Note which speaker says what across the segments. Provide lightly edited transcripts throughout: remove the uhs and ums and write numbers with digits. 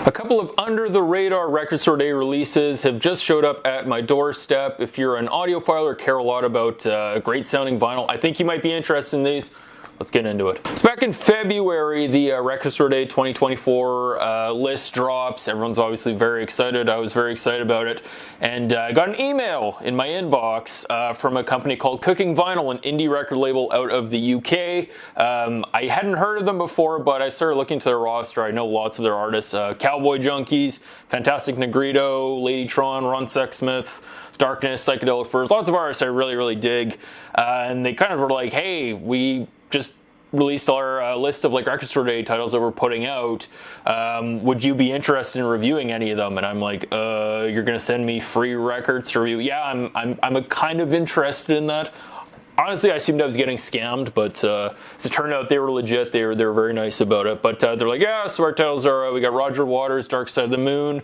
Speaker 1: A couple of under-the-radar Record Store Day releases have just showed up at my doorstep. If you're an audiophile or care a lot about great sounding vinyl, I think you might be interested in these. Let's get into it. So back in February, the Record Store Day 2024 list drops. Everyone's obviously very excited. I was very excited about it. And I got an email in my inbox from a company called Cooking Vinyl, an indie record label out of the UK. I hadn't heard of them before, but I started looking to their roster. I know lots of their artists. Cowboy Junkies, Fantastic Negrito, Ladytron, Ron Sexsmith, Darkness, Psychedelic Furs. Lots of artists I really, really dig. And they kind of were like, hey, we just released our list of like Record Store Day titles that we're putting out. Would you be interested in reviewing any of them? And I'm like, you're gonna send me free records to review? Yeah, I'm a kind of interested in that. Honestly, I assumed I was getting scammed, but as it turned out, they were legit. They were very nice about it. But they're like, yeah, so our titles are, we got Roger Waters, Dark Side of the Moon,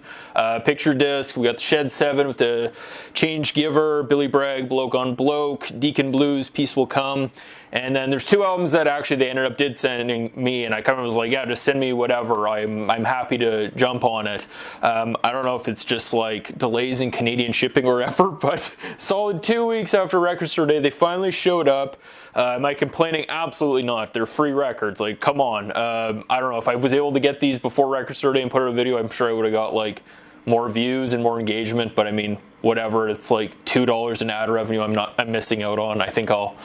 Speaker 1: Picture Disc, we got the Shed 7 with the Change Giver, Billy Bragg, Bloke on Bloke, Deacon Blues, Peace Will Come. And then there's two albums that actually they ended up sending me, and I kind of was like, yeah, just send me whatever. I'm happy to jump on it. I don't know if it's just like delays in Canadian shipping or whatever, but solid 2 weeks after Record Store Day, they finally showed up. Am I complaining? Absolutely not. They're free records. Like, come on. I don't know if I was able to get these before Record Store Day and put out a video, I'm sure I would have got like more views and more engagement, but I mean, whatever. It's like $2 in ad revenue I'm missing out on. I think I'll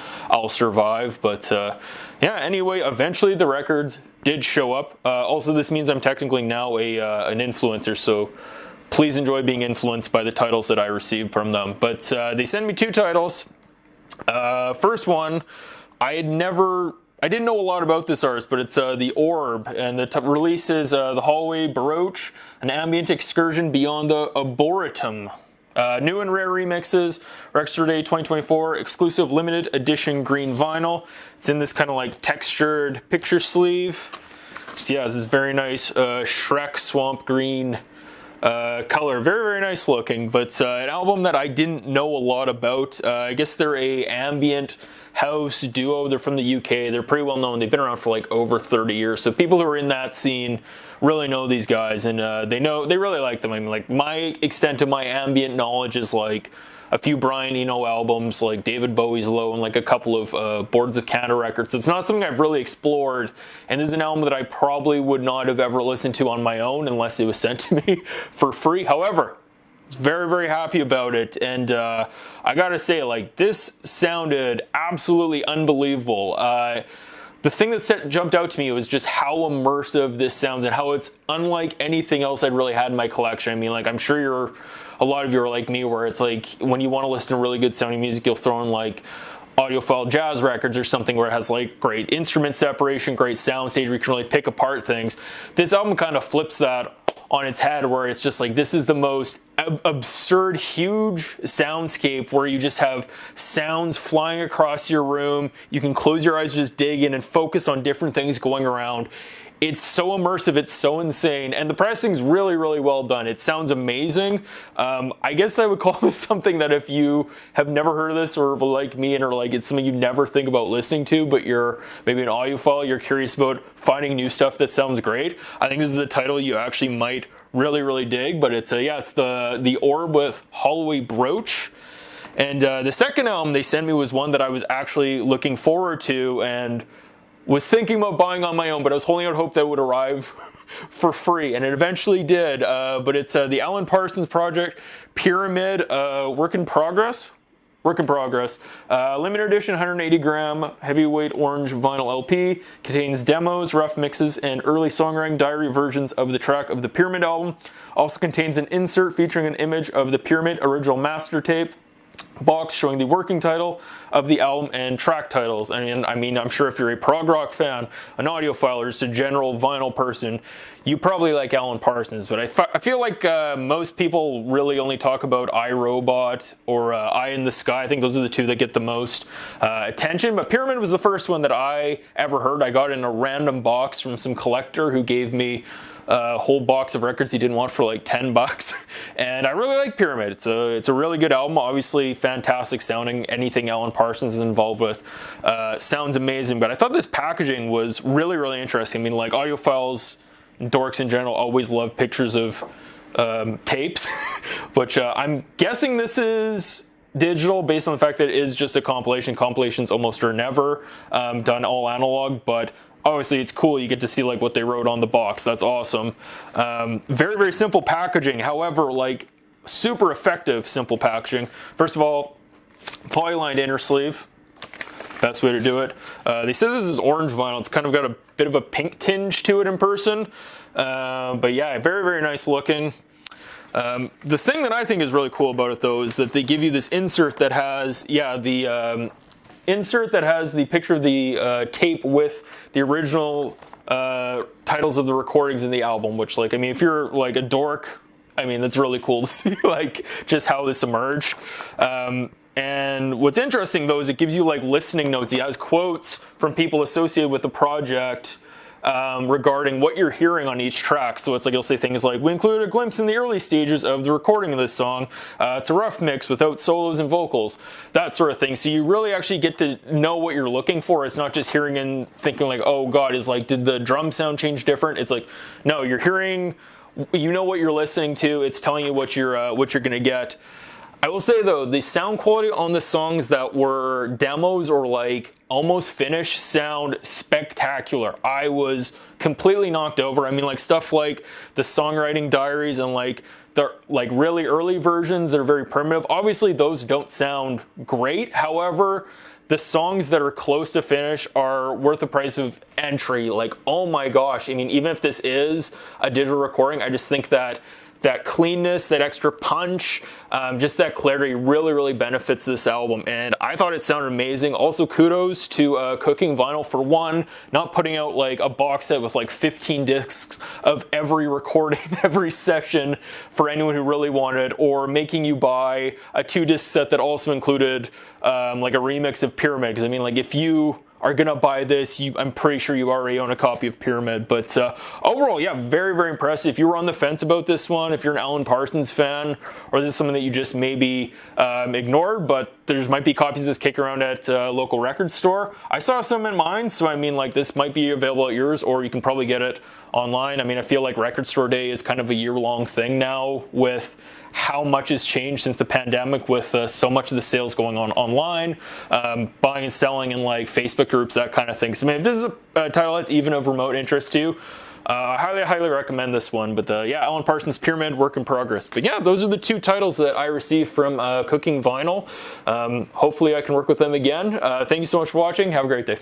Speaker 1: survive. But yeah, anyway, eventually the records did show up. Also, this means I'm technically now an influencer, so please enjoy being influenced by the titles that I received from them. But they sent me two titles. First one, I didn't know a lot about this artist, but it's the Orb, and the release is the Holloway Brooch, an ambient excursion beyond the Orboretum. New and rare remixes, Record Store Day 2024, exclusive limited edition green vinyl. It's in this kind of like textured picture sleeve. So yeah, this is very nice Shrek swamp green color, very, very nice looking, but an album that I didn't know a lot about. I guess they're a ambient house duo. They're from the UK. They're pretty well known. They've been around for like over 30 years. So people who are in that scene really know these guys, and they really like them. I mean, like, my extent of my ambient knowledge is like a few Brian Eno albums, like David Bowie's Low, and like a couple of Boards of Canada records. So it's not something I've really explored, and this is an album that I probably would not have ever listened to on my own unless it was sent to me for free. However, very, very happy about it, and I gotta say, like, this sounded absolutely unbelievable. The thing that jumped out to me was just how immersive this sounds and how it's unlike anything else I'd really had in my collection. I mean, like, I'm sure a lot of you are like me, where it's like when you want to listen to really good sounding music, you'll throw in like audiophile jazz records or something where it has like great instrument separation, great sound stage where you can really pick apart things. This album kind of flips that on its head, where it's just like, this is the most absurd, huge soundscape where you just have sounds flying across your room. You can close your eyes, just dig in and focus on different things going around. It's so immersive, it's so insane, and the pressing's really, really well done. It sounds amazing. I guess I would call this something that if you have never heard of this, or like me, and or like it's something you never think about listening to, but you're maybe an audiophile, you're curious about finding new stuff that sounds great, I think this is a title you actually might really, really dig. But it's yeah, it's the Orb with Holloway Brooch. And the second album they sent me was one that I was actually looking forward to and was thinking about buying on my own, but I was holding out hope that it would arrive for free, and it eventually did. But it's the Parsons Project Pyramid Work in Progress. Limited edition 180 gram heavyweight orange vinyl LP. Contains demos, rough mixes, and early songwriting diary versions of the track of the Pyramid album. Also contains an insert featuring an image of the Pyramid original master tape box showing the working title of the album and track titles. And I mean, I'm sure if you're a prog rock fan, an audiophile, or just a general vinyl person, you probably like Alan Parsons. But I feel like most people really only talk about iRobot or Eye in the Sky. I think those are the two that get the most attention. But Pyramid was the first one that I ever heard. I got in a random box from some collector who gave me a whole box of records he didn't want for like $10, and I really like Pyramid. It's a really good album. Obviously, fantastic sounding. Anything Alan Parsons is involved with sounds amazing. But I thought this packaging was really, really interesting. I mean, like, audiophiles dorks in general always love pictures of tapes, which I'm guessing this is digital based on the fact that it is just a compilation. Compilations almost are never done all analog, but obviously it's cool. You get to see like what they wrote on the box. That's awesome. Very, very simple packaging. However, like super effective simple packaging. First of all, polylined inner sleeve. Best way to do it. They said this is orange vinyl. It's kind of got a bit of a pink tinge to it in person. But yeah, very, very nice looking. The thing that I think is really cool about it though is that they give you this insert that has, the insert that has the picture of the tape with the original titles of the recordings in the album, which, like, I mean, if you're like a dork, I mean, that's really cool to see, like, just how this emerged. And what's interesting though is it gives you like listening notes. It has quotes from people associated with the project regarding what you're hearing on each track. So it's like, it'll say things like, we included a glimpse in the early stages of the recording of this song. It's a rough mix without solos and vocals, that sort of thing. So you really actually get to know what you're looking for. It's not just hearing and thinking like, oh God, did the drum sound change different? It's like, no, you're hearing, you know what you're listening to. It's telling you what you're gonna get. I will say though, the sound quality on the songs that were demos or like almost finished sound spectacular. I was completely knocked over. I mean, like stuff like the songwriting diaries and like the like really early versions that are very primitive. Obviously those don't sound great. However, the songs that are close to finish are worth the price of entry. Like, oh my gosh. I mean, even if this is a digital recording, I just think that cleanness, that extra punch, just that clarity really, really benefits this album. And I thought it sounded amazing. Also, kudos to Cooking Vinyl for one, not putting out like a box set with like 15 discs of every recording, every session for anyone who really wanted, or making you buy a 2-disc set that also included like a remix of Pyramid. Because I mean, like if you are gonna buy this, I'm pretty sure you already own a copy of Pyramid. But overall, yeah, very, very impressive. If you were on the fence about this one, if you're an Alan Parsons fan, or this is something that you just maybe ignored, but there might be copies of this kicking around at a local record store. I saw some in mine, so I mean, like this might be available at yours, or you can probably get it online. I mean, I feel like Record Store Day is kind of a year-long thing now with how much has changed since the pandemic, with so much of the sales going on online, buying and selling in like Facebook groups, that kind of thing. So I mean, if this is a title that's even of remote interest to you, I highly recommend this one. But yeah, Alan Parsons Pyramid, work in progress. But yeah, those are the 2 titles that I received from Cooking Vinyl. Hopefully I can work with them again. Thank you so much for watching. Have a great day.